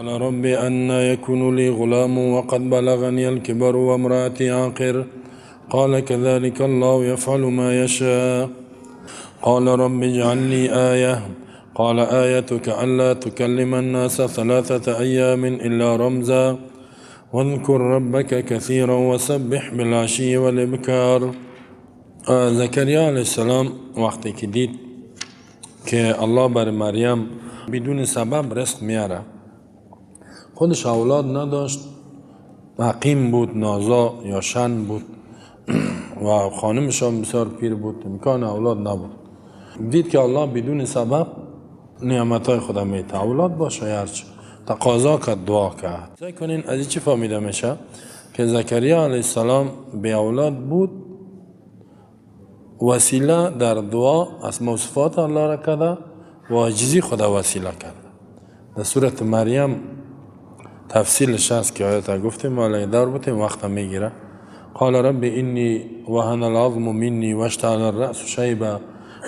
قال رب أنى يكون لي غلام وقد بلغني الكبر وامرأتي عاقر قال كذلك الله يفعل ما يشاء قال رب اجعل لي آية قال آيتك ألا تكلم الناس 3 أيام إلا رمزا واذكر ربك كثيرا وسبح بالعشي والإبكار. زكریا علیه السلام وقتی که دید که الله بر مریم بدون سبب رزق میاره، خودش اولاد نداشت، عقیم بود، نازا یا شن بود و خانمش هم بسیار پیر بود، امکان اولاد نبود. دید که الله بدون سبب نعمتای خدا میده، اولاد باشه هرچی تقاضا کرد، دعا کرد. فکر کنین از این چی فهمیده میشه که زکریا علیه السلام به اولاد بود، وسیله در دعا از موصفات الله را کرده و عاجزی خدا وسیله کرده. در سورت مریم تفصیلش هست که آیت گفتیم ولی دار بودیم وقت میگیره. قال رب انی وهن العظم منی واشتعل الرأس شیبا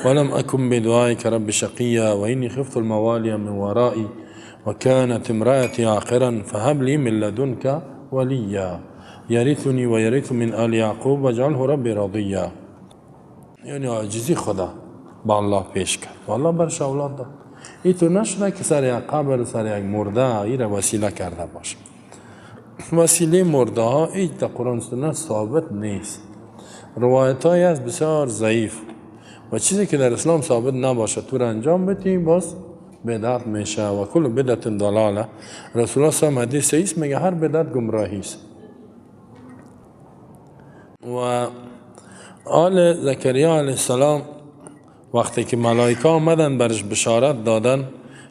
ولم اکن بدعائک رب شقیا و انی خفت الموالی من ورائي وكانت امرأتي عاقرا فهب لي من لدنك وليا يرثني ويرث من آل يعقوب واجعله ربي راضيا. یعنی عاجزی خدا با الله پیش کرد و الله برش اولاد داد. این تو نشده که سر یک قبر، سر یک مرده ای را وسیله کرده باشه. وسیله مرده ها هیچ در قرآن سنت ثابت نیست، روایت های از بسیار ضعیف و چیزی که در اسلام ثابت نباشه تو را انجام بدیم باز بدعت میشه و کل بدعت ضلاله. رسول الله صلی الله علیه و حدیث میگه هر بدعت گمراهی است. و آل زکریا علیه السلام وقتی که ملائکه آمدن برش بشارت دادن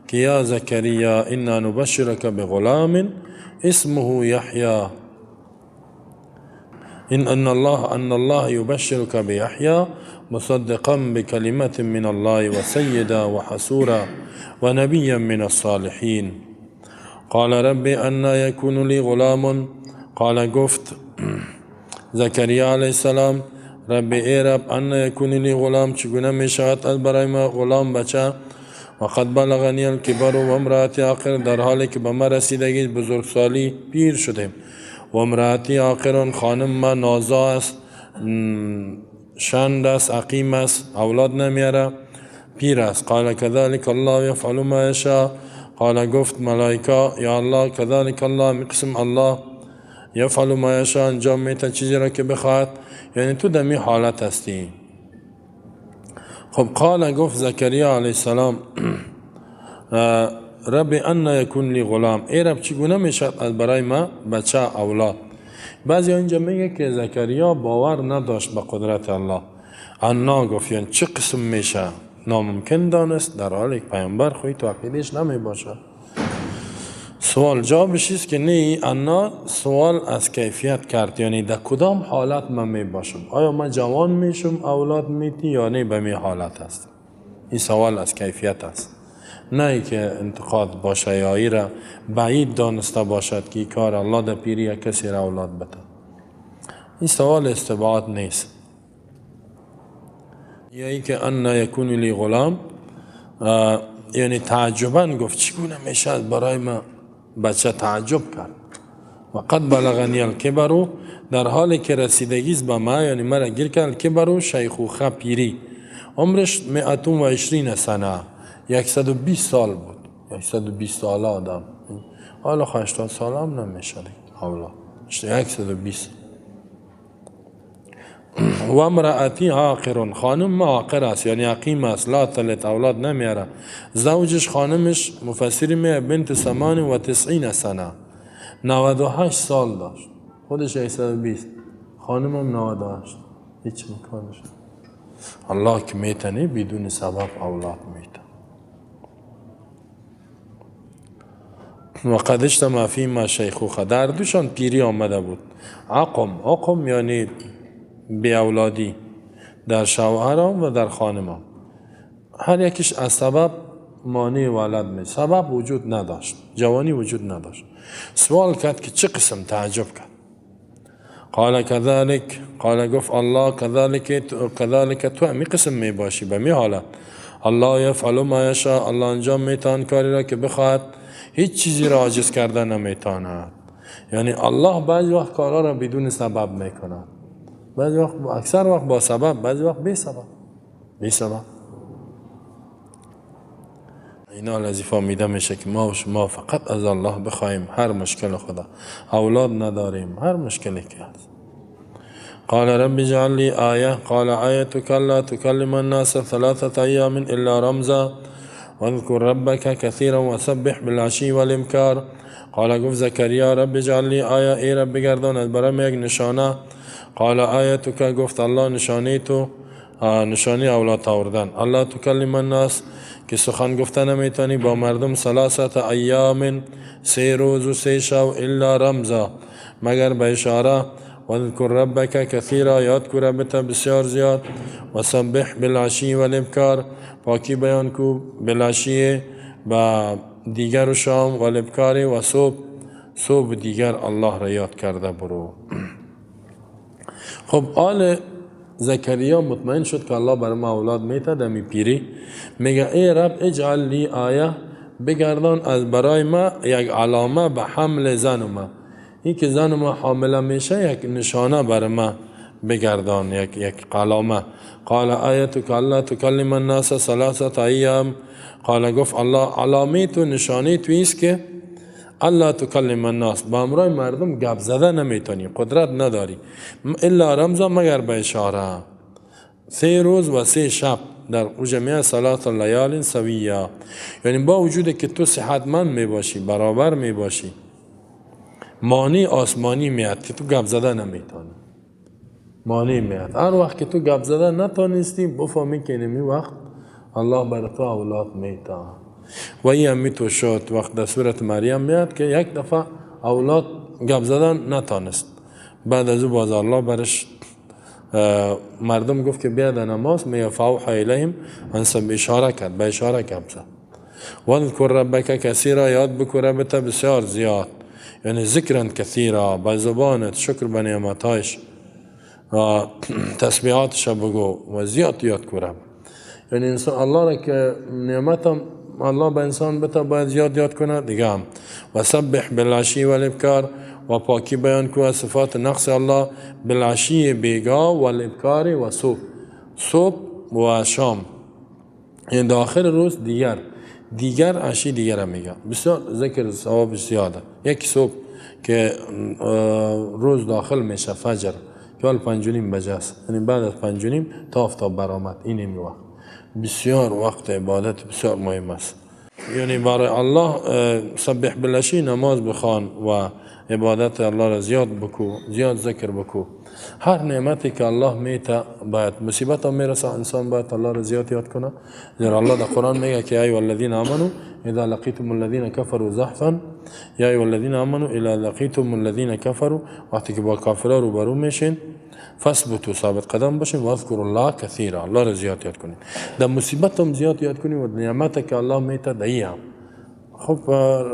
که یا زکریا انا نبشرک بغلام اسمه یحیی ان الله یبشرک بیحیی مصدقا بکلمت من الله وسیدا وحسورا ونبیا من الصالحین قال رب انا یکون لی غلام قال گفت زکریا علیه السلام رب ای رب ان یکون لی غلام، چگونه می شود از برای ما غلام بچه و قد بلغنی الکبر و امرأتی عاقر، در حالی که به ما رسیدگی بزرگسالی پیر شدیم، و امرأتی عاقر خانم ما نازا است، شند است، عقیم است، اولاد نمیاره، پیر است. قال کذلک الله یفعل ما یشاء، قال گفت ملائکه یا الله کذلک الله میقسم الله یفعل ما یشاء انجام میته چیزی را که بخواهد، یعنی تو دمی حالت هستی. خب قال گفت زکریا علیه السلام رب ان یکون لی غلام، ای رب چگونه میشد از برای ما بچه اولاد. بعضی اینجا میگه که زکریا باور نداشت به قدرت الله. انا گفت یعنی چه قسم میشه، ناممکن دانست، در حالی که پیامبر خوی تو عقیدش نمی باشه. سوال جوابش است که نه، انا سوال از کیفیت کرد، یعنی در کدام حالت من می باشم، آیا من جوان میشم اولاد میتی یا نه به می حالت است. این سوال از کیفیت است، نه ای که انتقاد باشه یا ای را بعید دانسته باشد که کار الله در پیری کسی را اولاد بده. این سوال استبعاد نیست. یا ای که ان یکون لی غلام، یعنی تعجباً گفت چگونه میشد برای ما بچه، تعجب کرد. و قد بلغنی الکبر، در حالی که رسیدگیز به ما، یعنی مرا گیر کرد، الکبر شیخوخه پیری، عمرش 120 سنه، 120 سال بود، 120 سال آدم، حالا 80 سال هم نمیشه حالا 120. و امرأتی عاقر، خانم ما عاقر است، یعنی عقیم است، لا تلد، اولاد نمیاره. زوجش خانمش مفسری میگه بنت 98 سنه، 98 سال داشت، خودش 120، خانم هم 98، هیچ مکانش. الله که میتنه بدون سبب اولاد میتن. و قد اجتمع فیما شیخوخه، در دوشان پیری آمده بود. عقم یعنی بی اولادی در شوهرام و در خانمام، هر یکیش از سبب مانع ولد می، سبب وجود نداشت، جوانی وجود نداشت. سوال کرد که چه قسم، تعجب کرد. قال كذلك، قال گفت الله كذلك تو همی قسم می باشی به می حالت. الله یفعل ما یشاء، الله انجام میتان کاری را که بخواهد. هیچ چیزی را عاجز کرده نمیتواند. یعنی الله بعضی وقت کارا را بدون سبب میکند، بعضی وقت اکثر وقت با سبب، بعضی وقت بی سبب. اینا لازم فهمیده میشه که ما و شما فقط از الله بخوایم هر مشکل خدا. اولاد نداریم، هر مشکلی که هست. قال رب اجعل لي آية قال آيتك ألا تكلم الناس 3 أيام إلا رمزا واذكر ربك كثيرا وسبح بالعشي والإبكار. قال گفت زکریا رب اجعل لي آية ای رب بگردان از برام یک نشانه. قال آیتک گفت الله نشانی تو نشانی اولاد آوردن. الله تکلم الناس که سخن گفتن نمیتونی با مردم 3 ایام 3 روز و 3 شب الا رمزا مگر به اشاره. واذکر ربک کثیرا یاد کو ربت بسیار زیاد. وسبح بالعشی والابکار پاکی بیان کو بالعشی با دیگر و شام والابکار و صبح دیگر الله را یاد کرده برو. خب آل زکریا مطمئن شد که الله بر ما اولاد میته. دمی پیری میگه ای رب اجعل لی آیه بگردان از برای ما یک علامه به حمل زن ما. این که زن ما حامله میشه یک نشانه بر ما بگردان، یک علامه. قال آیتک الله تکلم الناس 3 ایام. قال گفت الله علامه تو نشانی تو ایست که الله تکلم الناس با امرای مردم گپ زده نمیتونی، قدرت نداری الا رمزا مگر به اشاره. 3 روز و 3 شب در جمعه 3 لیال سویه. یعنی با وجود که تو صحتمند میباشی، برابر میباشی، مانی آسمانی میاد که تو گپ زده نمیتونی، مانی میاد. هر وقت که تو گپ زده نتونستی بفهمی که نمی وقت الله بر تو اولاد میته. و این همی تو شد وقت در سورت مریم میاد که یک دفعه اولاد گپ زدن نتانست. بعد از او باز الله برش مردم گفت که بیاد نماز میگه فاوحی الیهم انسب اشاره کرد، به اشاره گپ زد. واذکر ربک کثیرا یاد بکو ربت بسیار زیاد، یعنی ذکرن کثیرا به زبانت شکر به نعمتایش و تسبیحاتش بگو و زیاد یاد کو رب. یعنی انسان الله را که نعمتم الله به انسان بتا باید زیاد یاد کنه دیگه هم. و سبح بالعشی والابکار و پاکی بیان کو از صفات نقص الله بالعشی بیگا والابکار و صبح و شام. این داخل روز دیگر عشی دیگر هم میگه. بسیار ذکر ثوابش زیاده. یک صبح که روز داخل میشه فجر که 5:30 بجه است، یعنی بعد از 5:30 تا آفتاب برآمد، این می وقت بسیار وقت عبادت بسیار مهم است. یعنی برای الله سبح بالعشی نماز بخوان و عبادت الله را زیاد بکو، زیاد ذکر بکو. هر نعمتی که الله میته باید مصیبت هم میرسه انسان باید الله را زیاد یاد کنه. زیرا الله در قرآن میگه که ای الذین آمنو اذا لقیتم الذین کفروا زحفا، یا ای الذین آمنو اذا لقیتم الذین کفروا، وقتی که با کافرها روبرو میشین فثبتوا ثابت قدم باشین و اذکروا الله کثیرا، الله را زیاد یاد کنین. در مصیبت هم زیاد یاد کنین و نعمتی که الله میته دهیم. خب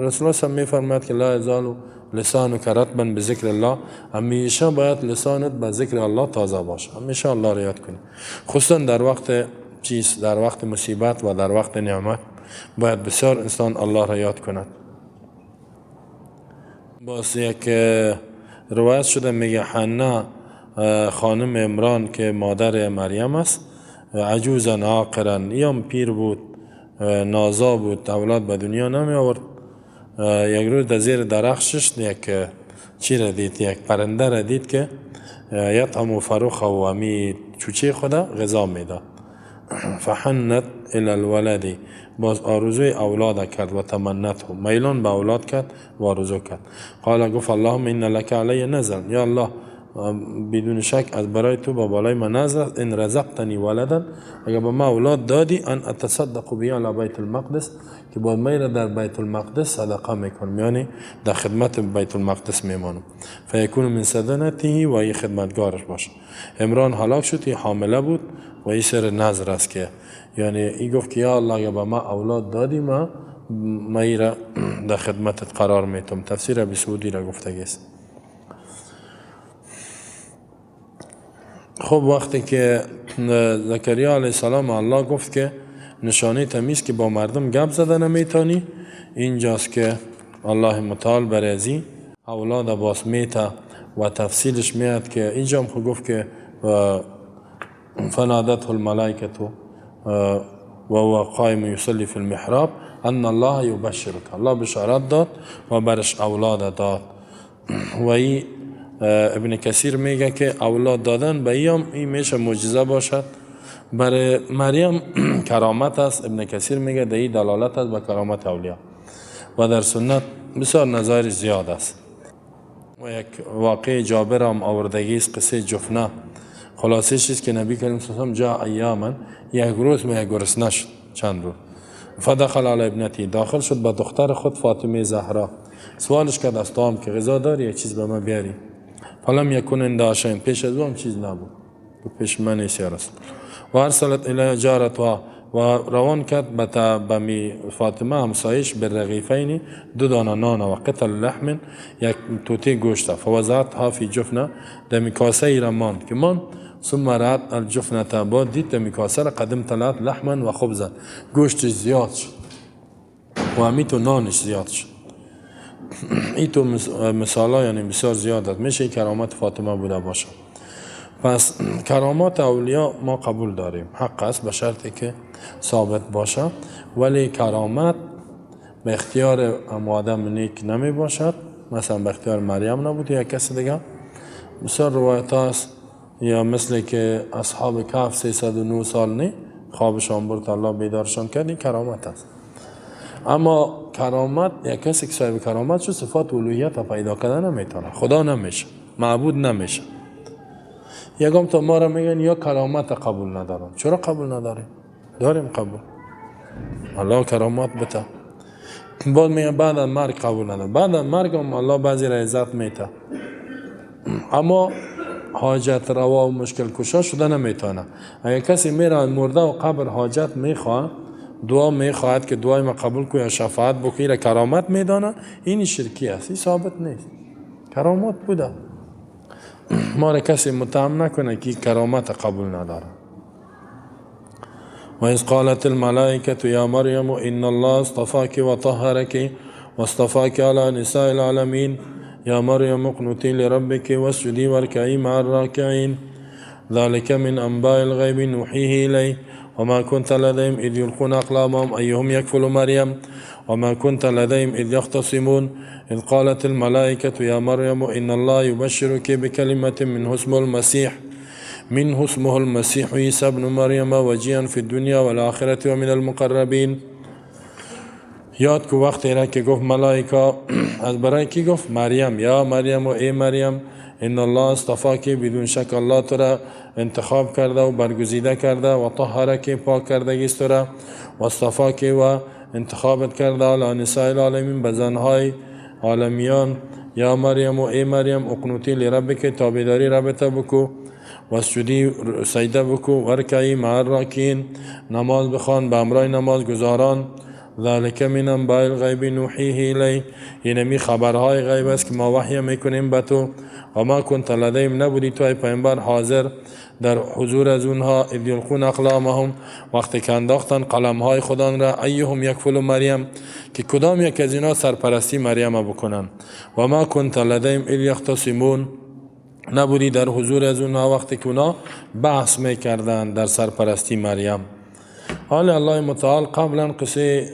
رسول الله صلی الله میفرماید که لا یزال لسانک رطبا بذکر الله، همیشه باید لسانت به ذکر الله تازه باشه، همیشه الله را یاد کنی. خصوصا در وقت در وقت مصیبت و در وقت نعمت باید بسیار انسان الله را یاد کند. باز یک روایت شده میگه حنا خانم عمران که مادر مریم است عجوزا عاقرا، یا پیر بود نازا بود، اولاد به دنیا نمی آورد. یک روز در زیر درخشش یک چی را دید، یک پرنده را دید که یطعم فروخ و همی چوچه خدا غذا میداد. فحنت الى الولد، باز آرزوی اولاد کرد و تمنته، میلان به اولاد کرد و آرزو کرد. قال گفت اللهم ان لك علی نذر، یا الله بدون شک از برای تو با بالای من نذر، ان رزقتنی ولدا، اگر به ما اولاد دادی ان اتصدق به علی بیت المقدس، که با میره در بیت المقدس صدقه میکنم، یعنی در خدمت بیت المقدس میمانم. فیکون من سدنته، و این خدمتگارش باشه. عمران هلاک شد، حامله بود و این سر نذر است که یعنی ای گفت که یا الله اگر به ما اولاد دادی ما میره در خدمتت قرار میتم. تفسیر ابی سعودی را گفتگی است. خب وقتی که زکریا علیه السلام الله گفت که نشانه تمیز که با مردم گپ زدن نمیتونی. اینجاست که الله متعال برازی اولاد باس میته و تفصیلش میاد که اینجا هم خود گفت که فنادته الملائکه و هو قائم یصلی فی المحراب ان الله یبشرک، الله بشارت داد و برش اولاد داد. و این ابن کثیر میگه که اولاد دادن به این میشه معجزه باشد. برای مریم کرامت است. ابن کثیر میگه در این دلالت است به کرامت اولیاء و در سنت بسیار نظایر زیاد است. و یک واقع جابر هم آوردگی است، قصه جفنه. خلاصه است که نبی کریم صلی الله علیه و آله جا ایاما، یک روز یک گرسنه شد، چند روز. فدخل علی ابنتی، داخل شد به دختر خود فاطمه زهرا. سوالش کرد از طعام که غذا داری یک چیز به ما بیاری؟ فلم یکن عندها شیء، پیش از اون چیز نبود، پیش من نیست یا رسول. و ارسلت الی جارتها، و روان کرد به می فاطمه همسایش بالرغیفین، 2 دانه نان و قطع لحم، یک توتی گوشت. فوضعتها فی جفنه، در میکاسه ای را ماند که ماند. ثم رأت الجفنه، بعد دید در میکاسه را قدم طلعت لحما و خبزا، گوشتش زیاد شد و همیتو نانش زیاد شد. این تو مثالا یعنی بسیار زیادت میشه کرامت فاطمه بوده باشه. پس کرامات اولیاء ما قبول داریم، حق است به شرطی که ثابت باشه، ولی کرامت به اختیار آدم نیک نمی باشد. مثلا به اختیار مریم نبود یا کسی دیگه. بسیار روایت است، یا مثل که اصحاب کهف 309 سال نه خوابشان برد الله بیدارشان کرد، این کرامت است. اما کرامت، یک کسی که صاحب کرامت شد صفات الوهیت را پیدا کردن نمیتونه، خدا نمیشه، معبود نمیشه. یکم تا ما را میگن یا کرامت قبول ندارم. چرا قبول نداریم؟ داریم قبول. الله کرامت بده. بعد میگن بعد از مرگ قبول ندارم. بعد از مرگ هم الله بعضی را عزت میده، اما حاجت روا و مشکل کشا شده نمیتونه. اگر کسی میره مرده و قبر حاجت میخواد، دعا میخواهد که دعای ما قبول کنه یا شفاعت بکنه، را کرامت میدانه، این شرکی است، این ثابت نیست. کرامت بوده، ما را کسی متهم نکنه که کرامت قبول نداره. و اذ قالت الملائکه یا مریم ان الله اصطفاک و طهرک و اصطفاک علی نساء العالمین یا مریم اقنتی لربک واسجدی وارکعی مع الراکعین ذلك من انباء الغیب نوحیه الیک وما كنت لديهم اذ يلقون اقلامهم ايهم يكفل مريم وما كنت لديهم اذ يختصمون اذ قالت الملائكة يا مريم ان الله يبشرك بكلمة منه اسمه المسيح عيسى ابن مريم وجيها في الدنيا والآخرة ومن المقربين. یاد کو وقتی را که گفت ملائکه از برای کی گفت؟ مریم. یا مریم و ای مریم ان الله اصطفاکی، بدون شک الله تو را انتخاب کرده و برگزیده کرده و طهرکی، پاک کردگی است تو را، و اصطفاکی و انتخابت کرده علی نساء العالمین، به زنهای عالمیان. یا مریم و ای مریم اقنوتی لربک، تابعداری ربت بکو، واسجدی سجده بکو، ورکعی مع الراکعین، نماز بخوان به امرای نماز گزاران. ذلك من انباء الغیب نوحیه الیک، اینمی خبرهای غیب است که ما وحی میکنیم به تو. و ما کنت لدیهم، نبودی تو ای پیامبر حاضر در حضور از اونها، اذ یلقون اقلامهم، وقتی که انداختن قلمهای خودان را، ایهم یکفل مریم، که کدام یک از اینا سرپرستی مریم بکنن. و ما کنت لدیهم اذ یختصمون، نبودی در حضور از اونها وقتی که اونا بحث میکردن در سرپرستی مریم. حالا الله متعال قبلا قصه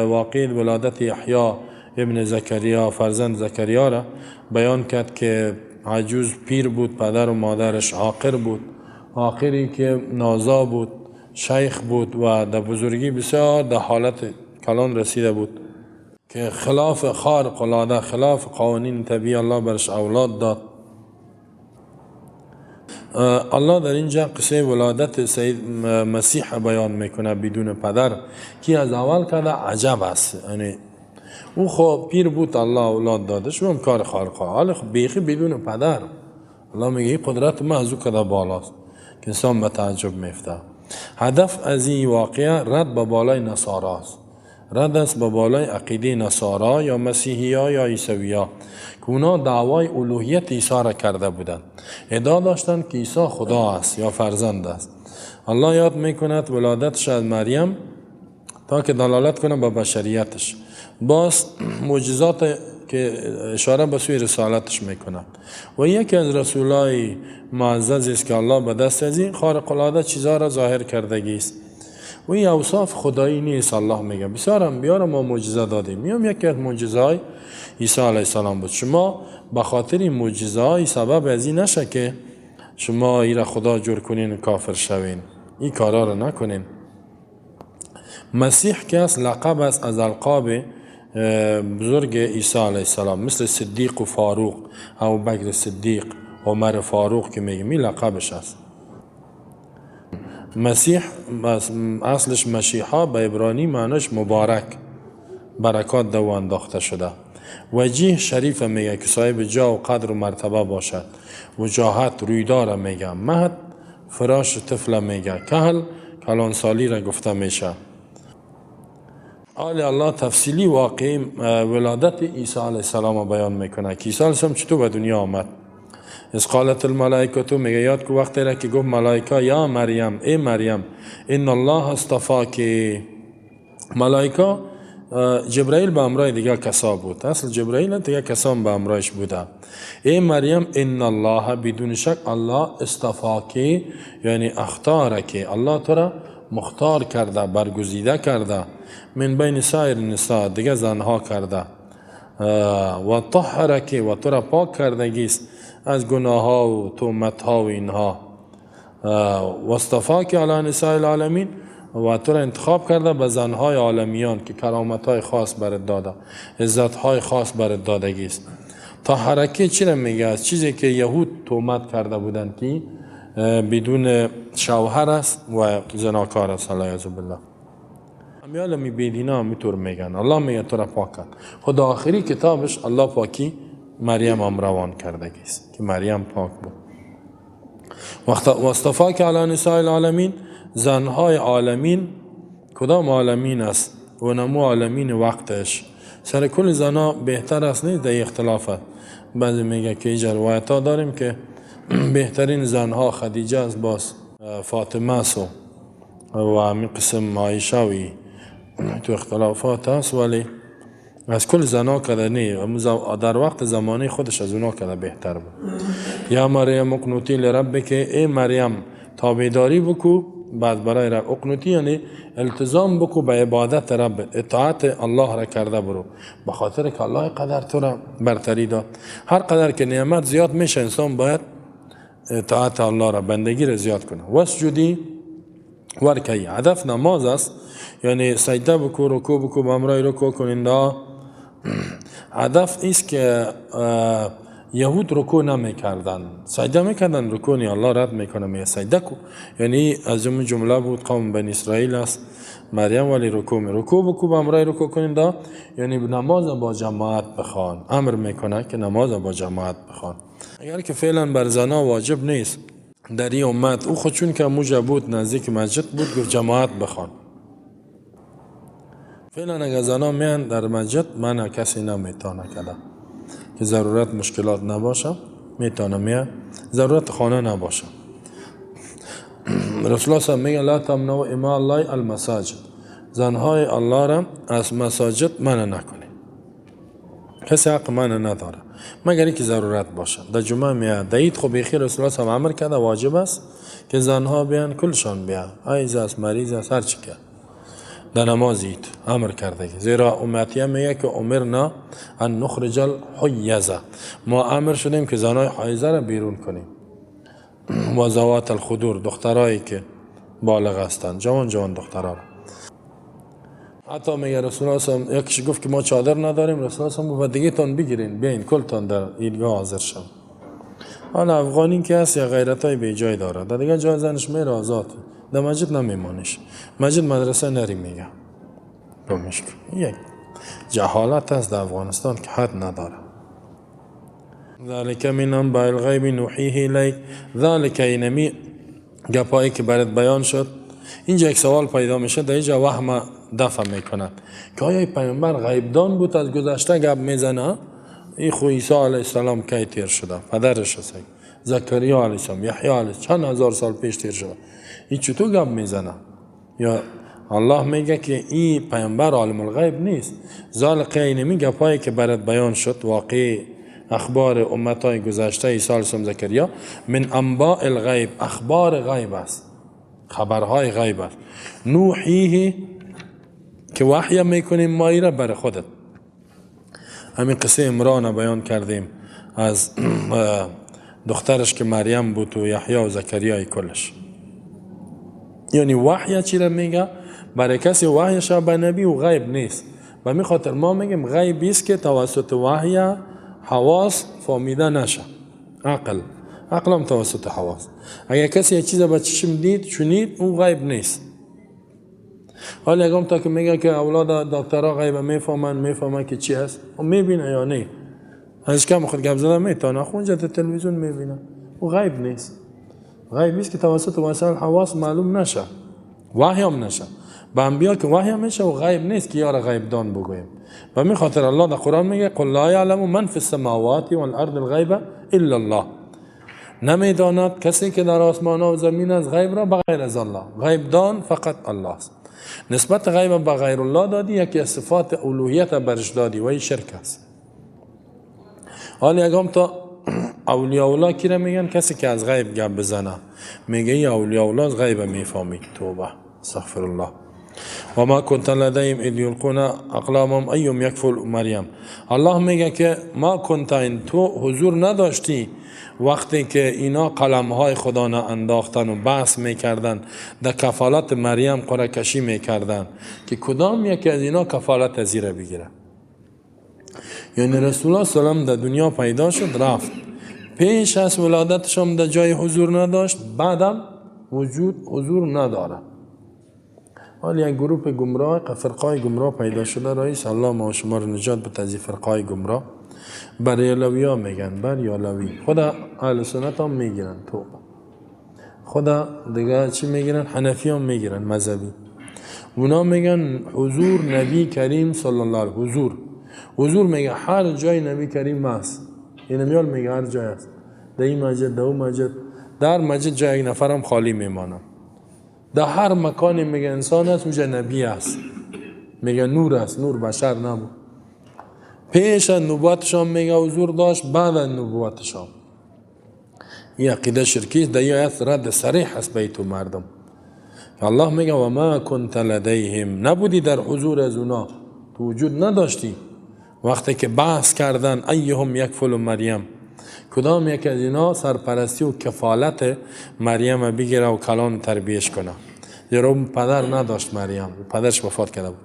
واقعی ولادت یحیی ابن زکریا، فرزند زکریا را بیان کرد که عجوز پیر بود، پدر و مادرش عاقر بود، عاقری که نازا بود، شیخ بود و در بزرگی بسیار در حالت کلان رسیده بود که خلاف خارق العاده، خلاف قوانین طبیعی الله برش اولاد داد. الله در اینجا قصه ولادت سید مسیح بیان میکنه بدون پدر که از اول کرده عجب است. یعنی او خب پیر بود، الله اولاد دادش، اون کار خارقه، حالا خب بیخی بدون پدر. الله میگه قدرت ما از او کده بالاست که انسان به تعجب میفته. هدف از این واقعه رد به بالای نصارا است، رد است به بالای عقیده نصارا یا مسیحیا یا عیسویا که اونا دعوای الوهیت عیسی را کرده بودند، ادعا داشتند که عیسی خدا است یا فرزند است. الله یاد میکند ولادتش از مریم تا که دلالت کنه به بشریتش. باز معجزات که اشاره به سوی رسالتش میکنه و یکی از رسولای معزز است که الله به دست از این خارق العاده چیزها را ظاهر کردگی است و این اوصاف خدایی نیست. الله میگه بسیار انبیا را ما معجزه دادیم. یکی از معجزه‌های عیسی علیه السلام بود. شما به خاطر این معجزه‌های سبب از این نشه که شما این را خدا جور کنین و کافر شوین. این کارا را نکنین. مسیح که از لقب است از القاب بزرگ عیسی علیه السلام، مثل صدیق و فاروق، ابوبکر صدیق، عمر فاروق که میگیم این لقبش است. مسیح اصلش مسیحا به عبرانی معناش مبارک، برکات دو انداخته شده. وجیه شریف میگه که صاحب جا و قدر و مرتبه باشد. وجاهت رویدار میگه. مهد فراش طفل میگه. کهل کلانسالی را گفته میشه. الله تفصیلی واقعی ولادت عیسی علیه السلام بیان میکنه که عیسی علیه السلام چطور به دنیا آمد. از قالت الملائکه تو میگه یاد که وقتی را که گفت ملائکه یا مریم ای مریم ان الله اصطفاکی. ملائکه جبرائیل به امرای دیگه کسا بود. اصل جبرائیل دیگه کسان به امرایش بوده. ای مریم ان الله بدون شک الله اصطفاکی یعنی اختارکی. الله تو را مختار کرده، برگزیده کرده من بین سایر النساء دیگه زنها کرده و طهرکی و تو را پاک کردگیست از گناه ها و تهمت ها و اینها و اصطفاکی علی نساء العالمین و تو را انتخاب کرده به زنهای عالمیان که کرامت های خاص برات داده، عزت های خاص برات دادگیست. طهرکی چی را میگه؟ از چیزی که یهود تهمت کرده بودند که بدون شوهر است و زناکار است. علیه بالله. امیال بیدینا میطور میگن الله میگه تو را پاک کرد. خود آخری کتابش الله پاکی مریم هم روان کردگیست که مریم پاک بود. و اصطفاک علی نساء العالمین زنهای عالمین کدام عالمین است و نمو عالمین وقتش. سر کل زنها بهتر است نیست در اختلافات. بعضی میگه که اینجا روایت ها داریم که بهترین زنها خدیجه است، باز فاطمه است و همین قسم عایشه تو اختلافات هست، ولی از کل زنها کده نی در وقت زمانه خودش از اونا کده بهتر بود. یا مریم اقنوتی لربک ای مریم تابعداری بکو بعد برای رب. اقنوتی یعنی التزام بکو به عبادت رب، اطاعت الله را کرده برو، به خاطر که الله قدر تو را برتری داد. هر قدر که نعمت زیاد میشه انسان باید اطاعت الله را بندگی را زیاد کنه. وسجدی ورکی هدف نماز است، یعنی سجده بکو رکوع بکو به امرای رکوع کننده. هدف است که یهود رکوع نمیکردن، سجده میکردن، رکوع نی الله رد میکنه میگه سجده کو. یعنی از جمله بود قوم بنی اسرائیل است مریم ولی رکوع بکو به امرای رکوع کننده، یعنی نماز با جماعت بخوان. امر میکنه که نماز با جماعت بخوان. اگر که فعلا بر زنا واجب نیست در این امت، او خود چون که موجه بود نزدیک مسجد بود گفت جماعت بخوان. فعلا اگر زنا میان در مسجد من کسی نمیتونه کده که ضرورت مشکلات نباشه میتونه میان، ضرورت خانه نباشه. رسول الله میگه لا تمنعوا اماء الله المساجد، زنهای الله را از مساجد منع نکنه. کسی حق منع نداره مگر اینکه ضرورت باشه. در جمعه میاد عید خب بخیر رسول الله هم امر کرده واجب است که زنها بیان، کلشان بیان، عایز است مریض است هر چی که در نماز عید امر کرده. زیرا امتی میگه که امرنا ان نخرج الحیضه، ما امر شدیم که زنای حایضه را بیرون کنیم. و ذوات الخدور دخترایی که بالغ هستند، جوان دخترها. حتی میگه رسول الله صلی الله علیه و یکیش گفت که ما چادر نداریم، رسول الله صلی الله علیه و دیگه تان بگیرین بیاین کلتان در عیدگاه حاضر شون. حالا افغانی که هست یا غیرتای به جای داره در دیگه جای زنش میره آزاد، در مسجد نمیمانش. مسجد مدرسه نری میگه رومش کن. یک جهالت هست در افغانستان که حد نداره. ذالک من انباء الغیب نوحیه الیک، ذالک اینمی گپایی که برات بیان شد. اینجا یک سوال پیدا میشه، در اینجا وهم دفع میکنند که آیا پیامبر غیبدان بود از گذشته گپ میزنه؟ این خو عیسی علیه السلام کی تیر شده، پدرش است، زکریا علیه السلام، یحیی علیه چند هزار سال پیش تیر شده، این چطور گپ میزنه؟ یا الله میگه که این پیامبر عالم الغیب نیست. ذالقه این میگه پایی که برات بیان شد واقعی اخبار امتای گذشته عیسی علیه زکریا من انباء الغیب، اخبار غیب است، خبرهای غیب است. نوحیه که وحی میکنیم ما را بر خودت. همین قصه عمران بیان کردیم از دخترش که مریم بود و یحیی و زکریا کلش. یعنی وحی چی را میگه؟ برای کسی وحی شبه نبی و غیب نیست. و می خاطر ما میگیم غیبی است که توسط وحی حواس فهمیده نشه. عقل هم توسط حواس. اگر کسی یک چیز با چشم دید شنید اون غیب نیست. حالا اگم تا که میگه که اولاد دکترها غیب میفهمن که چی هست و میبینه یا نه. از کم خود گپ زدن میتونه خونجا تلویزیون میبینه و غیب نیست. غیب نیست که توسط وسایل حواس معلوم نشه، وحی هم نشه. با انبیا که وحی میشه و غیب نیست که یار غیب دان بگویم. و می خاطر الله در قرآن میگه قل لا یعلم من فی السماوات والارض الغیب الا الله. نمیداند کسی که در آسمان و زمین از غیب را بغیر از الله. غیب دان فقط الله است. نسبت غیب به غیر الله دادی یکی از صفات الوهیت برش دادی و این شرک است. حالا اگم تا اولیاء الله کی را میگن؟ کسی که از غیب گپ بزنه میگه ای اولیاء الله از غیب میفهمید. توبه استغفر الله. و ما کنت لدیهم اذ یلقون اقلامهم ایهم یکفل مریم. الله میگه که ما کنت، این تو حضور نداشتی وقتی که اینا قلمهای خدا را انداختن و بحث میکردن در کفالت مریم قرعه کشی میکردن که کدام یکی از اینا کفالت زیر بگیره. یعنی رسول الله صلی الله علیه و در دنیا پیدا شد رفت، پیش از ولادتش هم در جای حضور نداشت، بعدم حضور نداره. حالا یک گروه گمراه فرقای گمراه پیدا شده، رئیس الله ما و شما رو نجات بده از فرقای گمراه. بریلوی ها میگن بریلوی، خدا اهل سنت هم میگیرن توبه، خدا دیگه چی میگیرن؟ حنفی هم میگیرن مذهبی. اونا میگن حضور نبی کریم صلی الله علیه حضور میگه هر جای نبی کریم هست. این میال میگه هر جای هست، در این مسجد، در اون مسجد، در مسجد جای یک نفرم خالی میمانم. در هر مکانی میگه انسان هست اونجا نبی هست. میگه نور است، نور بشر نبود. پیش نبوتش هم میگه حضور داشت، بعد نبوتش هم. این عقیده شرکی است. در این آیت رد صریح است به تو مردم. الله میگه و ما کنت لدیهم، نبودی در حضور از اونا، تو وجود نداشتی وقتی که بحث کردن ایهم یکفل مریم، کدام یک از اینا سرپرستی و کفالت مریم بگیره و کلان تربیش کنه. زیرا پدر نداشت مریم، پدرش وفات کرده بود.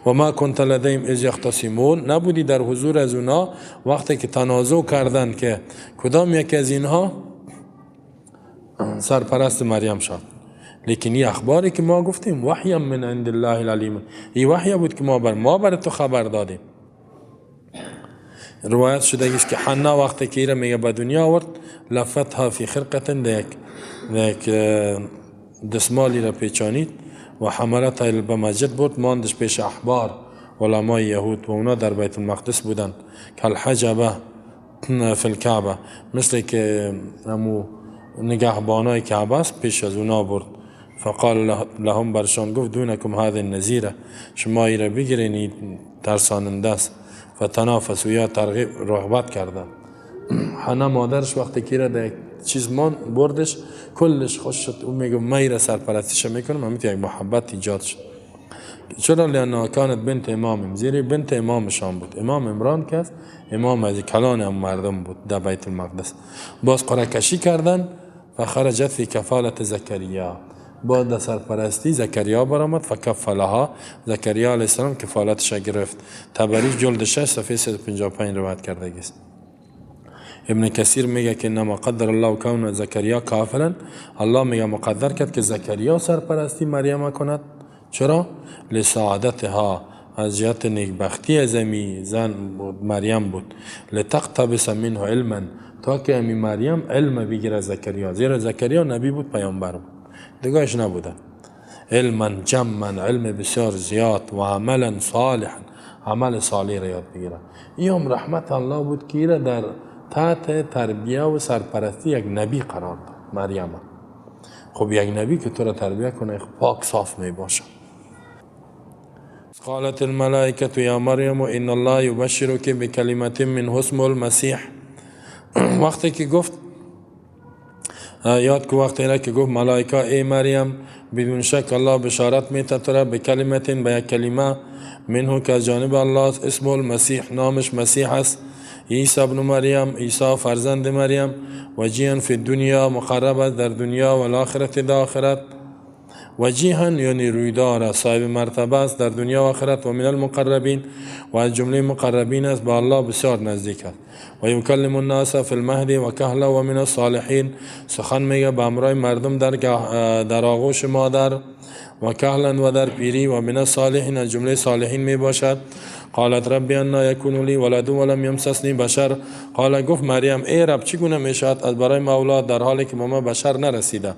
و ما کنت لدیهم اذ یختصمون، نبودی در حضور از اونا وقتی که تنازع کردن که کدام یک از اینها سرپرست مریم شد. لیکن این اخباری که ما گفتیم وحی من عند الله العلیم، این وحی بود که ما بر تو خبر دادیم. روایت شده است که حنا وقتی که ایره میگه به دنیا آورد، لفتها فی خرقه، یک دستمالی را پیچانید و حملتها به مسجد برد، ماندش پیش احبار علمای یهود و اونا در بیت المقدس بودن. کل حجبه فی الکعبه، مثل که همو نگهبانای کعبه است، پیش از اونا برد. فقال لهم، برشان گفت دونکم هذه النذیره، شما ایره بگیرین ترساننده است. فتنافسوا، یا ترغیب رغبت کردن. حنا مادرش وقتی که در چیز مان بردش کلش خوش شد. او میگه میره سرپرستیش میکنم، همیت یک محبت ایجاد شد. چرا؟ لانه کانت بنت امام، زیری بنت امامشان بود. امام عمران که است، امام از کلان هم مردم بود در بیت المقدس. باز قرعه کشی کردن فخرجت فی کفالت زکریا، با در سرپرستی زکریا برآمد. فکفلها، زکریا علیه السلام کفالتش گرفت. تبری جلد 6 صفحه 155 روایت کرده است. ابن کثیر میگه که انما قدر الله کون زکریا کافلا، الله میگه مقدر کرد که زکریا سرپرستی مریم کند. چرا؟ لسعادتها، از جهت نیکبختی زمی زن بود، مریم بود. لتقتبس منه علما، تا که امی مریم علم بگیره زکریا، زیرا زکریا نبی بود، پیامبر بود، دیگهش نبودن. علما جما، علم بسیار زیاد، و عملا صالحا، عمل صالح را یاد بگیره. این رحمت الله بود که را در تحت تربیه و سرپرستی یک نبی قرار داد. مریم خب یک نبی که تو را تربیه کنه پاک صاف می باشه. قالت الملائکة یا مریم ان الله یبشرک بکلمة منه اسمه المسیح. وقتی که گفت، یاد کو وقتی را که گفت ملائکه ای مریم بدون شک الله بشارت میده تو را به کلمت، به یک کلمه منه که از جانب الله است، اسم المسیح نامش مسیح است، عیسی ابن مریم عیسی فرزند مریم، وجیها فی الدنیا مقرب است در دنیا و الاخرت در آخرت. وجیها یعنی رویدار، صاحب مرتبه است در دنیا و آخرت، و من المقربین و از جمله مقربین است، به الله بسیار نزدیک است. و یکلم الناس فی المهد و کهلا و من الصالحین، سخن میگه به امرای مردم در آغوش مادر، و کهلا و در پیری، و من الصالحین از جمله صالحین می باشد. قالت ربی انا یکون لی ولد ولم یمسسنی بشر. قال گفت مریم ای رب چگونه می شود از برای ما اولاد در حالی که به ما بشر نرسیده؟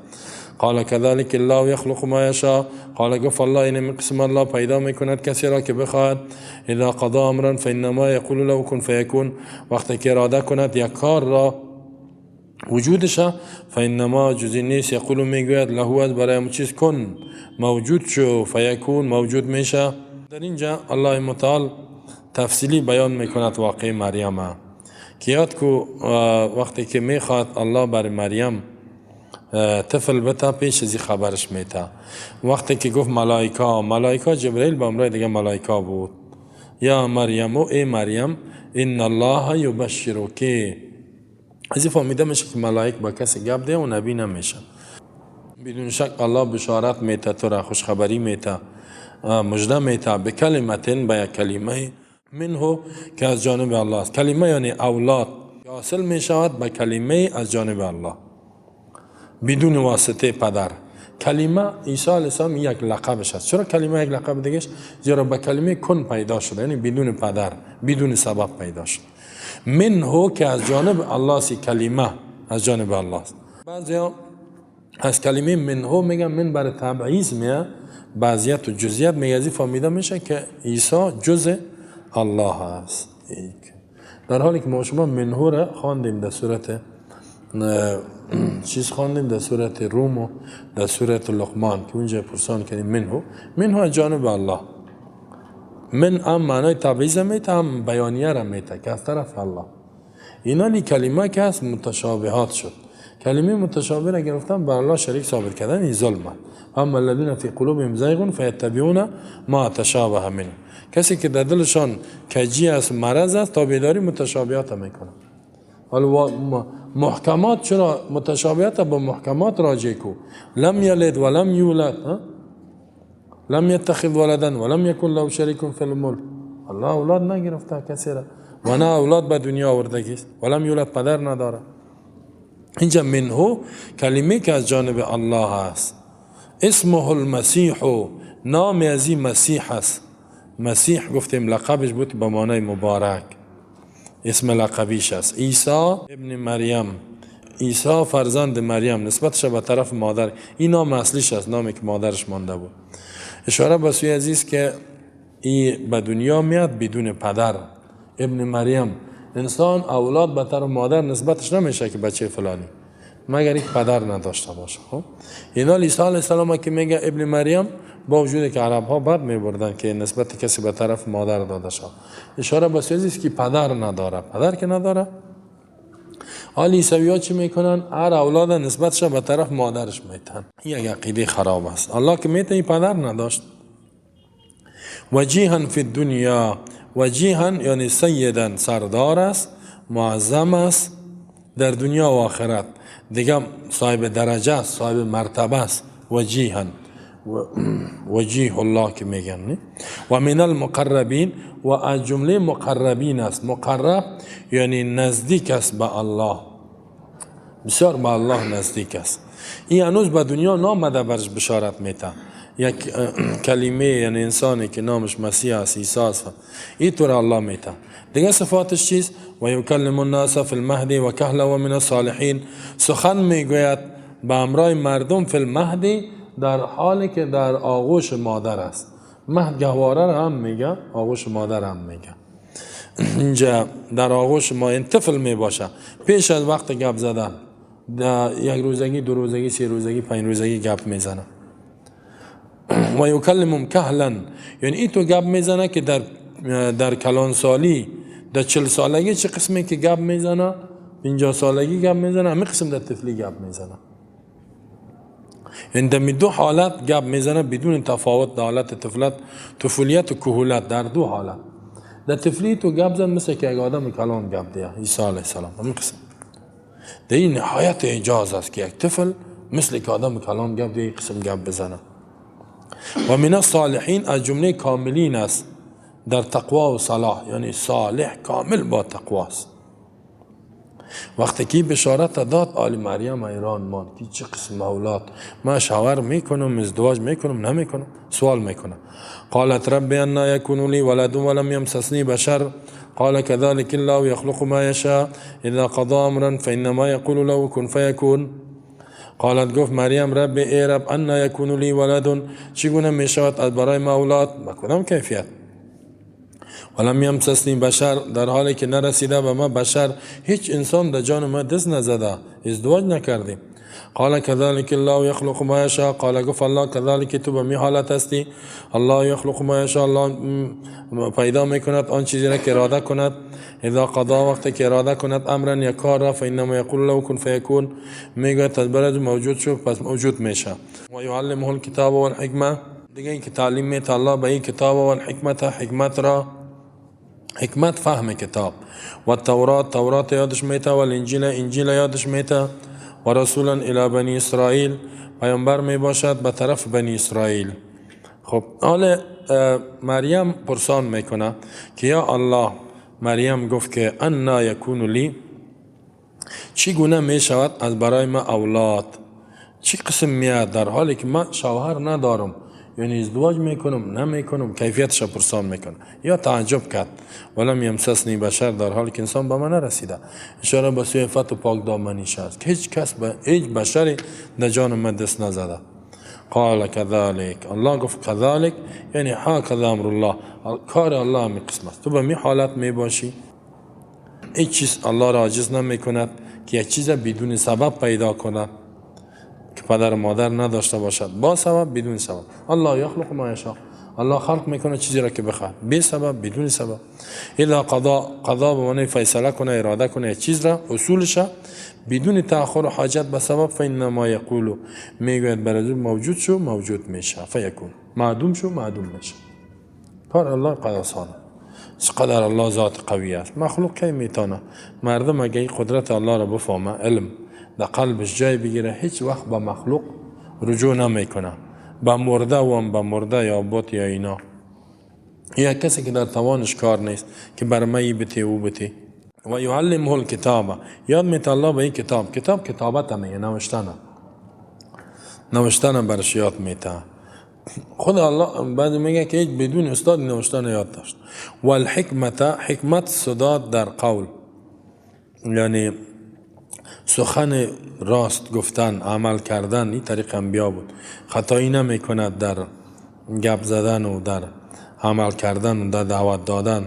قال كذلك الله يخلق ما يشاء. قال گفت الله این قسم الله پیدا میکند کسی را که بخواهد. اذا قضى امرا فانما يقول له كن فيكون. وقتی که اراده کند یک کار را وجودش، فانما جزی نیست یقول میگوید له از برای همون چیز کن موجود شو، فیکون موجود میشه. در اینجا الله متعال تفصیلی بیان میکند واقع مریم که یاد کو وقتی که میخواد الله بر مریم طفل بتا پیش ازی خبرش میتا. وقتی که گفت ملائکه جبرئیل به امرای دیگه ملائکه بود. یا مریم و ای مریم ان الله یبشرک. ازی فهمیده میشه که ملائک با کسی گپ ده و نبی نمیشه. بدون شک الله بشارت میتا تو را، خوشخبری میتا، مجده میتا به کلمتین، به یک کلمه منه که از جانب الله است. کلمه یعنی اولاد حاصل میشود به کلمه از جانب الله بدون واسطه پدر. کلمه عیسی علیه السلام یک لقبش است. چرا کلمه یک لقب دیگهش؟ زیرا به کلمه کن پیدا شده، یعنی بدون پدر، بدون سبب پیدا شده. منه که از جانب الله است، کلمه از جانب الله است. بعضیا از کلمه منه میگن من برای تبعیض میه، بعضیت و جزئیات میگه فهمیده میشه که عیسی جزء الله است. در حالی که ما شما منه را خواندیم در صورت خواندیم در صورت روم و در صورت لقمان که اونجا پرسان کردیم منه از جانب الله. من هم معنای تبعیض میته، هم بیانیه را میته که از طرف الله. اینا کلمه که از متشابهات شد. کلمه متشابه را گرفتن بر الله شریک ثابت کردن، این ظلمه. هم الذین فی قلوبهم زیغ فیتبعون ما تشابه منه. کسی که در دلشان کجی است، مرض است، تابعداری متشابهات میکنه. حالا محکمات چرا متشابهات با محکمات راجع کو؟ لم یلد ولم یولد، لم یتخذ ولدا ولم یکن له شریک فی الملک. الله اولاد نگرفته کسی را و نه اولاد به دنیا آوردگی است. ولم یولد، پدر نداره. اینجا منه کلمه که از جانب الله است. اسمه المسیح، نام از این مسیح است. مسیح گفتیم لقبش بود به معنای مبارک، اسم لقبیش است. عیسی ابن مریم، عیسی فرزند مریم، نسبتش به طرف مادر. این نام اصلیش است، نامی که مادرش مانده بود. اشاره به سوی عزیز که این به دنیا میاد بدون پدر. ابن مریم، انسان اولاد به طرف مادر نسبتش نمیشه که بچه فلانی، مگر یک پدر نداشته باشه. خب اینا عیسی علیه السلام که میگه ابن مریم، با وجودی که عرب ها بد میبردن که نسبت کسی به طرف مادر داده شد، اشاره به چیزی است که پدر نداره. پدر که نداره، حالی عیسوی ها چی میکنن؟ هر اولاد نسبتش به طرف مادرش میتن. این یک عقیده خراب است. الله که میتن این پدر نداشت. وجیها فی الدنیا، وجیها یعنی سیدن، سردار است، معظم است در دنیا و آخرت. دیگه صاحب درجه است، صاحب مرتبه است. وجیها، وجیه الله که میگن. و من المقربین، و از جمله مقربین است. مقرب یعنی نزدیک است به الله، بسیار به الله نزدیک است. این هنوز به دنیا نامده برش بشارت میته. یک کلمه یعنی انسانی که نامش مسیح است، عیسی است، این طور الله میته. دیگه صفاتش چیست؟ و یکلم الناس فی المهد و کهلا و من الصالحین، سخن میگوید به امرای مردم فی المهد، در حالی که در آغوش مادر است. مهد گهواره را هم میگه، آغوش مادر هم میگه. اینجا در آغوش ما این طفل میباشه، پیش از وقت گپ زدن، یک روزگی، دو روزگی، سه روزگی، 5 روزگی گپ میزنه. و یکلمهم کهلا، یعنی این تو گپ میزنه که در کلان سالی در 40 سالگی چه قسمی که گپ میزنه، 50 سالگی گپ میزنه، همه قسم در طفلی گپ میزنه. یعنی در دو حالت گپ میزنه بدون تفاوت، در حالت طفولیت و کهولت، در دو حالت. در طفلی تو گپ زن مثل که یک آدم کلان گپ دیه، عیسی علیه السلام همین قسم. در این نهایت اعجاز است که یک طفل مثل که آدم کلان گپ دیه قسم گپ بزنه. و من الصالحین از جمله کاملین است در تقوا و صلاح، یعنی صالح کامل با تقواست. وقتی که بشارت داد آل مریم ایران ماند که چه قسم اولاد، ما شاور میکنم، ازدواج میکنم، نمیکنم، سوال میکنم. قالت رب انا یکون لی ولد ولم یمسسنی بشر قال كذلك الله يخلق ما يشاء اذا قضى امرا فانما يقول له كن فيكون. قالت گفت مریم رب ای رب انا یکون لی ولد، چگونه میشود از برای ما اولاد، با کدام کیفیت؟ ولم یمسسنی بشر، در حالی که نرسیده به ما بشر، هیچ انسان در جان ما دست نزده، ازدواج نکردیم. قال كذلك الله يخلق ما يشاء، قال گفت الله كذلك تو به می حالت هستی، الله يخلق ما يشاء، الله پیدا میکند آن چیزی را که اراده کند، اذا قضا وقتی که اراده کند امرا یک کار را، فانما يقول له كن فيكون، میگه تدبیر موجود شو پس موجود میشه. و يعلمه الكتاب والحکمه، دیگه این که تعلیم میده الله به این کتاب و الحکمت، حکمت را، حکمت فهم کتاب، و تورات یادش میته، و الانجیل انجیل یادش میته، و رسولا الی بنی اسرائیل، پیامبر می باشد به طرف بنی اسرائیل. خب حال مریم پرسان میکنه که یا الله، مریم گفت که انا یکون لی، چی گونه می شود از برای ما اولاد، چی قسم میاد در حالی که من شوهر ندارم، یعنی ازدواج میکنم نمیکنم، کیفیتش پرسان میکنه. یا تعجب کرد ولم یمسسنی بشر، در حالی که انسان به من نرسیده، اشاره به صفت و پاک دامنیش است که هیچ کس به هیچ بشری در جان من دست نزده. قال كذلك، الله گفت كذلك یعنی هكذا امر الله، کار الله می قسم است، تو به می حالت می باشی، هیچ چیز الله را عاجز نمی کند که یک چیز بدون سبب پیدا کند که پدر و مادر نداشته باشد، با سبب بدون سبب. الله یخلق ما یشاء، الله خلق میکنه چیزی را که بخواد، بی سبب بدون سبب. اذا قضا به معنی فیصله کنه، اراده کنه یک چیز را، اصولش بدون تأخر و حاجت به سبب، فانما یقول، میگوید برای موجود شو موجود میشه، فیکون معدوم شو معدوم میشه. کار الله قداسانه، چقدر الله ذات قوی است. مخلوق کی میتونه؟ مردم اگه این قدرت الله را بفهمه، علم در قلبش جای بگیره، هیچ وقت به مخلوق رجوع نمیکنه، به مرده و هم به مرده یا بوت یا اینا، یا کسی که در توانش کار نیست که بر می بتی او بتی. و یعلمه الکتاب، یاد میته الله به این کتاب، کتابت میگه، نوشتن برش یاد میته. خود الله بعد میگه که هیچ بدون استاد نوشتن یاد داشت. و الحکمت، حکمت صداد در قول، یعنی سخن راست گفتن، عمل کردن، این طریق انبیا بود. خطایی نمی کند در گپ زدن و در عمل کردن و در دعوت دادن.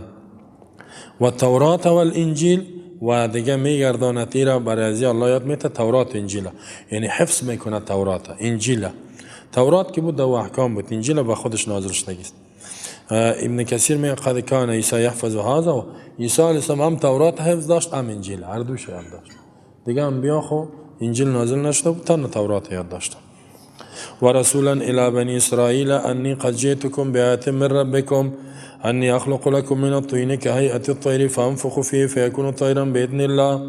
و تورات و الانجیل، و دیگه میگرداند را برای ازی الله یاد میته تورات و انجیل، یعنی حفظ میکند تورات انجیل. تورات که بود دو احکام بود، انجیل به خودش نازل شدگیست. ابن کثیر میگه قد کان عیسی یحفظ هذا، و عیسی علیه السلام هم تورات حفظ داشت هم انجیل، هر دوش یاد داشت. دیگه انبیا خو انجیل نازل نشده بود، تنها تورات یاد داشتن. و رسولا الی بنی اسرائیل انی قد جئتکم بآیة من ربکم انی اخلق لكم من الطین کهیئة الطیر فانفخ فیه فیکون طیرا باذن الله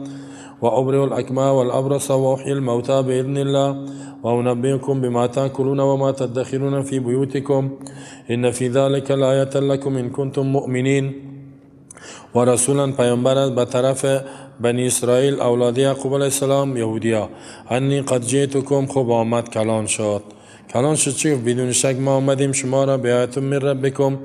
و ابرئ الاکمه والابرص و احیی الموتى باذن الله و انبئکم بما تاکلون و ما تدخرون فی بیوتکم ان فی ذلک لآیة لکم ان کنتم مؤمنین. و رسولا پیامبر به طرف بنی اسرائیل اولاد یعقوب علیه السلام یهودیا، انی قد جئتکم، خوب آمد کلان شد چی؟ بدون شک ما آمدیم شما را به آیة من ربکم،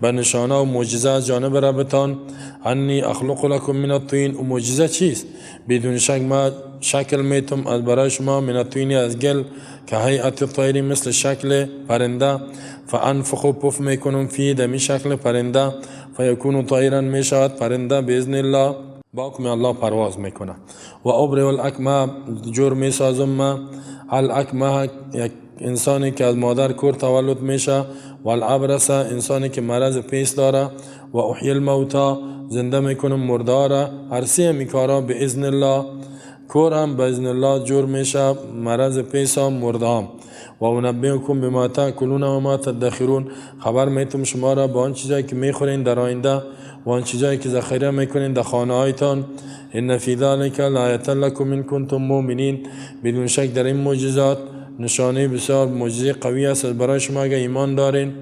به نشانه و معجزه از جانب ربتان، انی اخلق لکم من الطین، و معجزه چیست؟ بدون شک ما شکل میتم از برای شما من الطین از گل، که هیئت الطیر مثل شکل پرنده، فانفخ پف میکنم فی دمی شکل پرنده، فیکون طیرا میشود پرنده باذن الله، با حکم الله پرواز میکنه. و ابرئ الاکمه، جور میسازم ما الاکمه یک انسانی که از مادر کور تولد میشه، و الابرس انسانی که مرض پیس داره، و احیی الموتا زنده میکنم مرداره. هر سه میکارا به اذن الله، کور هم به اذن الله جور میشه، مرض پیس هم مرده هم. و انبئکم بما تاکلون و ما تدخرون، خبر میتم شما را با آن چیزایی که میخورین در آینده و آن چیزایی که ذخیره میکنین در خانه هایتان. ان فی ذلک لآیة لکم ان کنتم مؤمنین، بدون شک در این معجزات نشانه بسیار معجزه قوی است برای شما اگر ایمان دارین.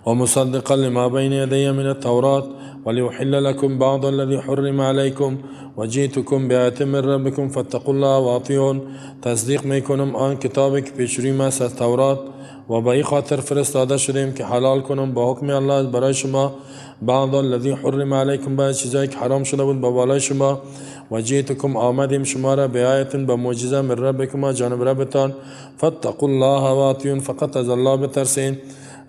و مصدقا لما بین یدی من التوراة ولأحل لكم بعض الذي حرم عليكم وجئتكم بآیة من ربكم فاتقوا الله واطیعون. تصدیق میکنم آن کتابی که پیش روی است از تورات و به این خاطر فرستاده شدیم که حلال کنم با حکم الله برای شما بعض الذي حرم عليكم، بعض چیزایی که حرام شده بود با بالای شما. و جئتکم آمدیم شما را بآیة با معجزه من ربکم جانب ربتان. فاتقوا الله واطیعون، فقط از الله بترسین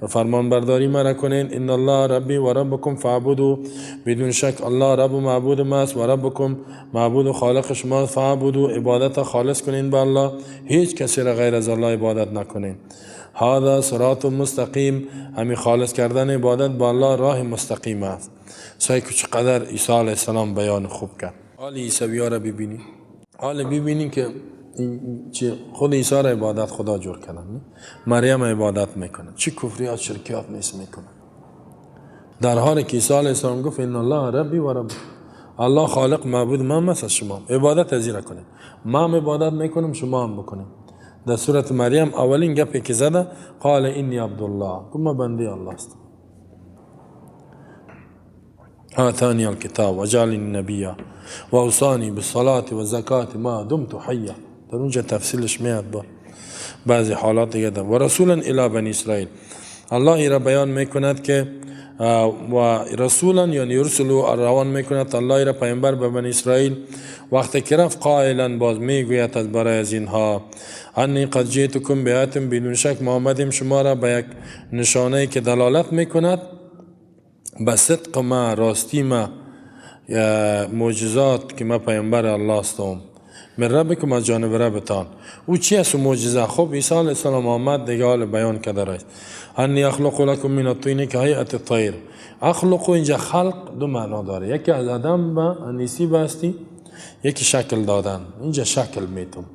و فرمان برداری مرا کنین. ان الله ربی و ربکم فاعبدوا، بدون شک الله رب و معبود ماست و ربکم معبود و خالق شما. فاعبدوا، عبادت خالص کنین به الله، هیچ کسی را غیر از الله عبادت نکنین. هذا صراط مستقیم، همین خالص کردن عبادت به الله راه مستقیم است. سعی که چقدر عیسی علیه السلام بیان خوب کرد. حال عیسوی ها را ببینید، حال ببینید که خود عیسی را عبادت خدا جور کردن، مریم عبادت میکنه، چه کفریات شرکیات نیست میکنه، در حالی که عیسی علیه السلام گفت ان الله ربی و رب، الله خالق معبود من است، شما عبادت از این کنید، من عبادت میکنم شما هم بکنید. در سورت مریم اولین گپی که زده قال انی عبدالله، گفت من بنده الله است، آتانی الکتاب و جعلنی نبیا و اوصانی بالصلاة و زکات ما دمت حیا. در اونجا تفصیلش میاد با بعضی حالات دیگه ده. و رسولا الی بنی اسرائیل، الله ای را بیان میکند که و رسولا یعنی یرسلو روان میکند الله ای را پیامبر به بنی اسرائیل. وقتی که رفت قائلا باز میگوید از برای از اینها انی قد جئتکم بآیة، بدون شک ما آمدیم شما را به یک نشانه که دلالت میکند به صدق ما، راستی ما، معجزات که ما پیامبر الله هستم من ربکم از جانب ربتان. او چی است معجزه؟ خب عیسی علیه السلام آمد دیگه حال بیان کرده است. انی اخلق لکم من الطین که هیئت الطیر. اخلق اینجا خلق دو معنا داره، یکی از آدم به انیسی باستی، یکی شکل دادن، اینجا شکل میتم.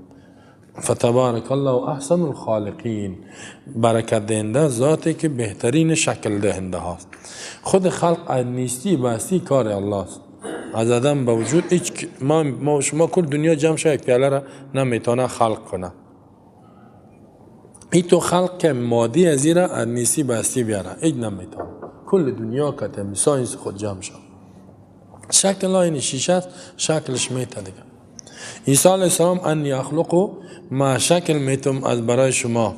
فتبارک الله احسن الخالقین، برکت دهنده ذاتی که بهترین شکل دهنده هاست. خود خلق از نیستی باستی کار الله است. از آدم با وجود هیچ ما شما کل دنیا جمع شد یک پیاله را نمیتونه خلق کنه. ای تو خلق که مادی از این را از نیستی باستی بیاره، هیچ نمیتونه. کل دنیا که تمیسا خود جمع شد. شکل این شیشه است، شکلش میته دیگه. عیسی علیه السلام انی اخلقو، ما شکل میتم از برای شما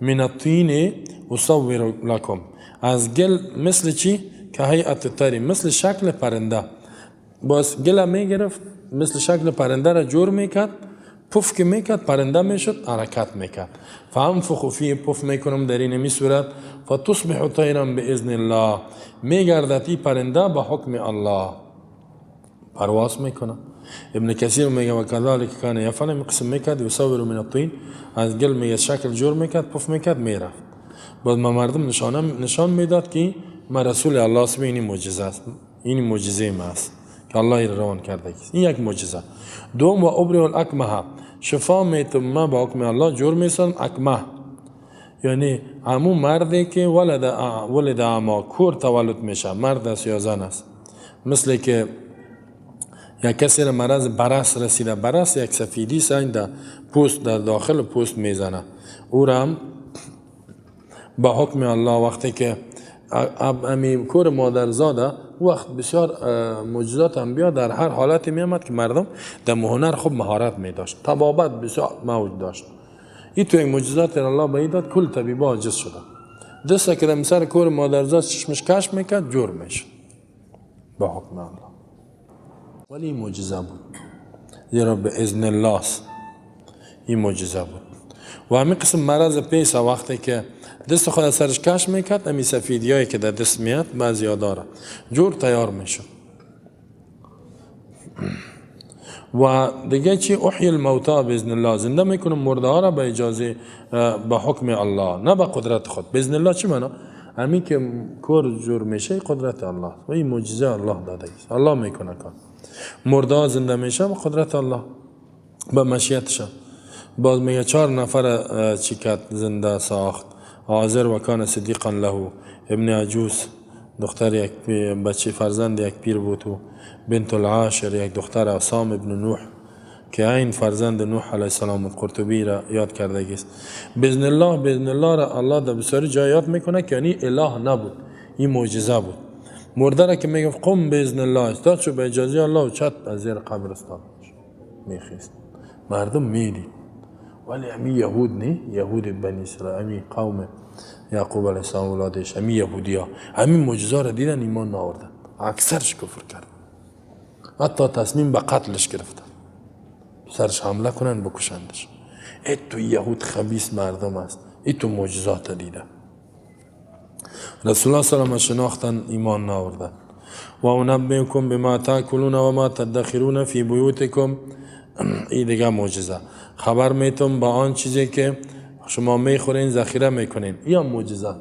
من الطین اصور لکم، از گل مثل چی؟ که هیئت الطیر، مثل شکل پرنده. باز گل میگرفت مثل شکل پرنده را جور میکرد، پف که میکرد پرنده میشد، حرکت میکرد. فانفخ فیه، پف میکنم در این صورت، فتصبح طیرا باذن الله، میگردد این پرنده به حکم الله پرواز میکنه. ابن کثیر میگه و کذالک کان یفعل، میقسم میکرد یصور من الطین، از گل میگه شکل جور میکرد، پف میکرد میرفت. باز ما مردم نشان میداد که ما رسول الله است، این معجزه است، این معجزه ما است که الله روان کرده. این یک معجزه. دوم و ابرئ الاکمه، شفا میتم ما با حکم الله جور میسازم. اکمه یعنی همون مردی که ولد اعما، کور تولد میشه، مرد است یا زن است. مثل که یک کسی را مرض برس رسیده، برس یک سفیدی سنگ در پوست، در داخل پوست میزنه، او را هم با حکم الله وقتی که امی کور مادرزاده، وقت بسیار معجزات انبیا در هر حالتی می آمد که مردم در هنر خوب مهارت می داشت، طبابت بسیار موج داشت. این تو یک معجزات الله به داد، کل طبیبا عاجز شده. دسته که در سر کور مادرزاد چشمش کش میکرد جور میشد با حکم الله. ولی این معجزه بود، زیرا به اذن الله است. این معجزه بود. و همین قسم مرض پیس وقتی که دست خود سرش کش میکرد، امی سفیدی هایی که در دست میاد بعضی ها داره جور تیار میشد. و دیگه چی؟ احیی الموتا باذن الله، زنده میکنم مرده ها را به اجازه به حکم الله، نه به قدرت خود. باذن الله چی معنا؟ همین که کور جور میشه قدرت الله و این معجزه الله داده است، الله میکنه کار. مرده ها زنده میشه به قدرت الله، به مشیتش. باز میگه 4 نفر چیکت زنده ساخت. عازر و کان صدیقا له، ابن عجوز دختر یک بچه فرزند یک پیر بود، و بنت العاشر یک دختر عصام ابن نوح که این فرزند نوح علیه السلام. قرطبی را یاد کرده است. باذن الله را الله در بسیاری جای یاد میکنه که یعنی اله نبود، این معجزه بود. مرده را که میگه قم باذن الله، استاد شو به اجازه الله و چت از زیر قبرستان میخیست. مردم میدید، ولی همین یهود نه، یهود بنی اسرائیل، همین قوم یعقوب علیه السلام اولادش، همین یهودی ها همین معجزه را دیدن ایمان نآوردن، اکثرش کفر کردن، حتی تصمیم به قتلش گرفتن، سرش حمله کنن بکشندش. ای تو یهود خبیث مردم است، ای تو معجزات دیدن. رسول الله صلی الله علیه و شناختن، ایمان نآوردن. و انبئکم بما تاکلون و ما تدخرون فی بیوتکم، این دیگه معجزه. خبر میتون با آن چیزی که شما میخورین ذخیره میکنین، یا معجزه.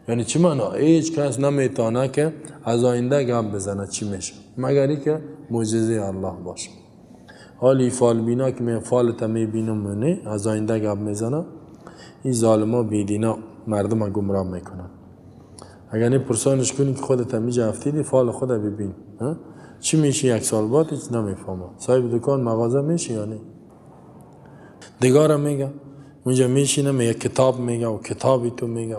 یعنی چی معنا؟ هیچ کس نمیتونه که از آینده گپ بزنه چی میشه، مگر که معجزه الله باشه. حالی فال بینا که می فالت میبینم نه از آینده گپ میزنه، این ظالما بیدینا مردم گمراه میکنن. اگر نه پرسانش کنی که خودت همیشه افتیدی، فال خود ببین چی میشه، 1 سال بعد هیچ نمیفهمه. صاحب دکان مغازه میشه یا نه؟ دیگه میگه اونجا میشینه میگه کتاب میگه و کتابی تو میگه.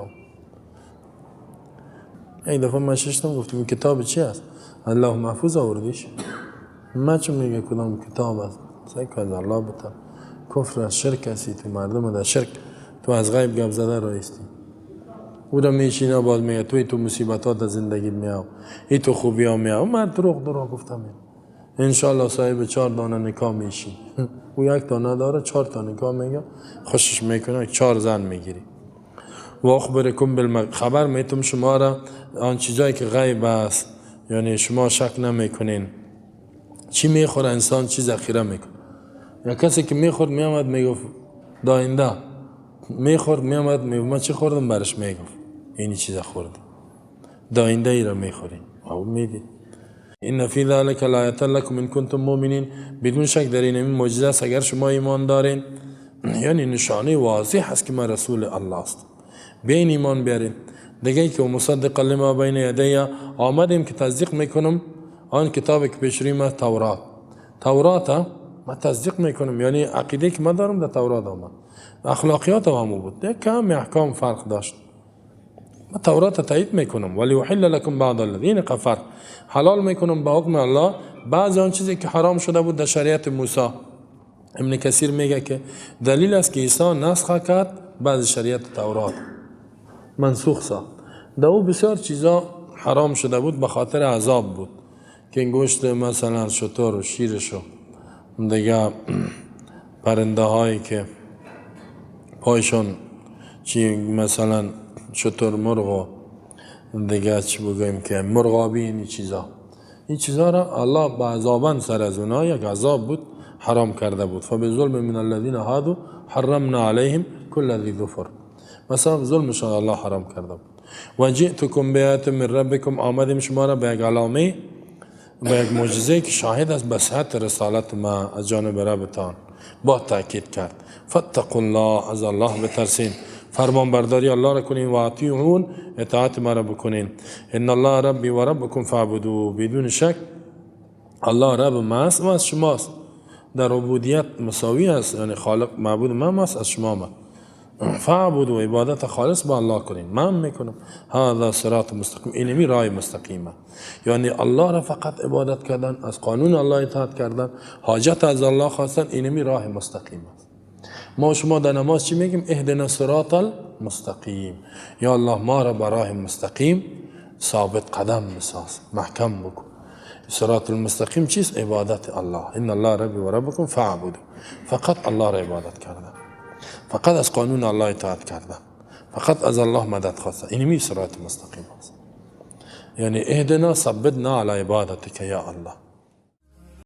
این دفعه من ششتم گفتم کتاب چی است؟ الله محفوظ آوردیش. من چون میگه کدام کتاب است؟ سعی که از الله بتا کفر از شرک هستی، تو مردم در شرک، تو از غیب گپ زده رایستی. او را میشینه باز میگه تو مصیبتات زندگی میاو، ای تو خوبی ها میاو. من دروغ گفتم انشالله صاحب 4 دانه نکاح میشی. او 1 دانه داره 4 تا نکاح میگه، خوشش میکنه 4 زن میگیری. و اخبرکم خبر میتم شما را آن چیزایی که غیب است، یعنی شما شک نمیکنین. چی میخوره انسان چی ذخیره میکنه. یا کسی که میخورد میامد میگفت داینده، میخورد میامد میگفت من چی خوردم، برش میگفت اینی چیزا خوردی، داینده ای را میخوری. او میدید این فی ذلک لآیة لکم ان کنتم مؤمنین، بدون شک در این معجزه است اگر شما ایمان دارین. یعنی نشانه واضح است که ما رسول الله است، به این ایمان بیارین. دیگه که مصدق لما بین یدی، آمدیم که تصدیق میکنم آن کتابی که پیش روی ما، تورات ما تصدیق میکنم. یعنی عقیده که ما دارم در تورات آمد، اخلاقیات هم بود، یک کم احکام فرق داشت. ما تورات تایید میکنم. ولی احل لکم بعض الذین کفر، حلال میکنم به حکم الله بعض آن چیزی که حرام شده بود در شریعت موسی. ابن کثیر میگه که دلیل است که عیسی نسخ کرد بعض شریعت تورات، منسوخ ساخت. در او بسیار چیزا حرام شده بود به خاطر عذاب بود، که گوشت مثلا شتر و شیرش و دیگه پرنده هایی که پایشون چی مثلا شتر مرغ و دیگه چی بگویم که مرغابی، این چیزا را الله با عذابان سر از اونها یک عذاب بود حرام کرده بود. فبظلم من الذین هادوا حرمنا علیهم کل ذی ظفر، مثلا ظلمشان الله حرام کرده بود. و جئتکم بآیة من ربکم، آمدیم شما را به یک علامه و یک معجزه که شاهد است به صحت رسالت ما از جانب ربتان. با تاکید کرد فاتقوا الله، از الله بترسین، فرمان برداری الله را کنین، و اطیعون، اطاعت ما را بکنین. ان الله ربی و ربکم فاعبدوه، بدون شک الله رب ما است و از شماست، در عبودیت مساوی است، یعنی خالق معبود ما است از شما ما. فاعبدوا، عبادت خالص با الله کنین. من میکنم هذا صراط مستقیم، اینمی راه مستقیمه. یعنی الله را فقط عبادت کردن، از قانون الله اطاعت کردن، حاجت از الله خواستن، اینمی راه مستقیم است. ما شما در نماز چی میگیم؟ اهدنا الصراط المستقیم، یا الله ما را به راه مستقیم ثابت قدم بساز، محکم بکن. صراط المستقیم چیست؟ عبادت الله. ان الله ربی و ربکم فاعبدوا، فقط الله را عبادت کردن، فقط از قانون الله اطاعت کردن، فقط از الله مدد خواستن، اینمی صراط مستقیم است. یعنی اهدنا ثبتنا علی عبادتک یا الله.